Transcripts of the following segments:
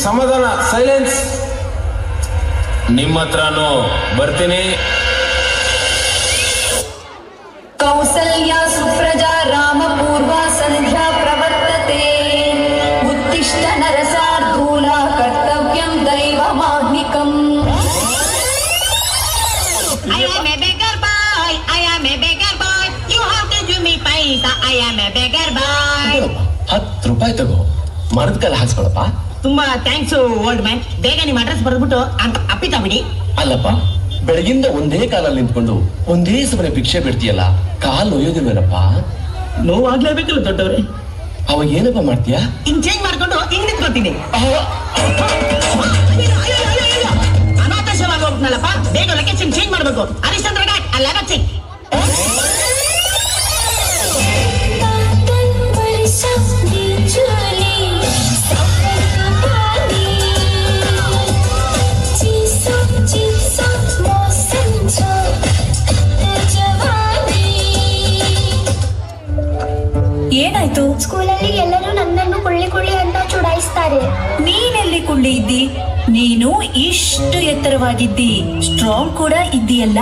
ಸಮಾಧಾನ, ಸೈಲೆನ್ಸ್. ನಿಮ್ಮ ಹತ್ರನೂ ಬರ್ತೀನಿ. ಕೌಸಲ್ಯ ಸುಪ್ರಜಾ ರಾಮ ಪೂರ್ವ ಸಂಧ್ಯಾ ಪ್ರವರ್ತತೆ. ಉತ್ತಿಷ್ಠ ನರಸಾರ್ಧೂಲ ಕರ್ತವ್ಯಂ ದೈವಮಾಹ್ನಿಕಂ. I am a beggar boy. I am a beggar boy. You have to give me paisa. I am a beggar boy. 10 ರೂಪಾಯಿ ತಗೋ, ಮರದ ಕಾಲ ಹಾಕ್ಸ್ಕೊಳಪ್ಪ. ತುಂಬಾ ಥ್ಯಾಂಕ್ಸ್ ಓಲ್ಡ್ ಮ್ಯಾನ್. ಬೇಗ ನಿಮ್ಮ ಅಡ್ರೆಸ್ ಬರೆದ್ಬಿಟ್ಟು ಅಪ್ಪಿತಾ ಬಿಡಿ. ಅಲ್ಲಪ್ಪ, ಬೆಳಗಿಂದ ಒಂದೇ ಕಾಲಲ್ಲಿ ನಿಂತ್ಕೊಂಡು ಒಂದೇ ಸಮನೆ ಭಿಕ್ಷೆ ಬಿಡ್ತೀಯಲ್ಲ, ಕಾಲು ನೋಯೋದಿಲ್ವೇನಪ್ಪ? ನೋವಾಗ್ಲೇಬೇಕಲ್ಲ ದೊಡ್ಡವ್ರೆ. ಅವಾಗ ಏನಪ್ಪ ಮಾಡ್ತೀಯಾ? ಹಿಂಗ್ ಚೇಂಜ್ ಮಾಡ್ಕೊಂಡು ಹಿಂಗ್ ನಿಂತ್ಕೊತೀನಿ. ಅನಾಥಶವಾಗಿ ಹೋಗ್ನಲ್ಲಪ್ಪ. ಬೇಗ ಲೊಕೇಶನ್ ಚೇಂಜ್ ಮಾಡ್ಬೇಕು. ಹರಿಶ್ಚಂದ್ರ ಘಾಟ್ ಅಲ್ಲ ಬಚ್ಚಿ. ಏನಾಯ್ತು? ಸ್ಕೂಲಲ್ಲಿ ಎಲ್ಲರೂ ನನ್ನನ್ನು ಕುಳ್ಳಿ ಅಂತ ಚುಡಾಯಿಸ್ತಾರೆ. ನೀನೆಲ್ಲಿ ಕುಳ್ಳಿ ಇದ್ದಿ? ನೀನು ಇಷ್ಟು ಎತ್ತರವಾಗಿದ್ದಿ, ಸ್ಟ್ರಾಂಗ್ ಕೂಡ ಇದ್ದೀಯಲ್ಲ.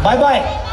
ಬಾಯ್ ಬಾಯ್.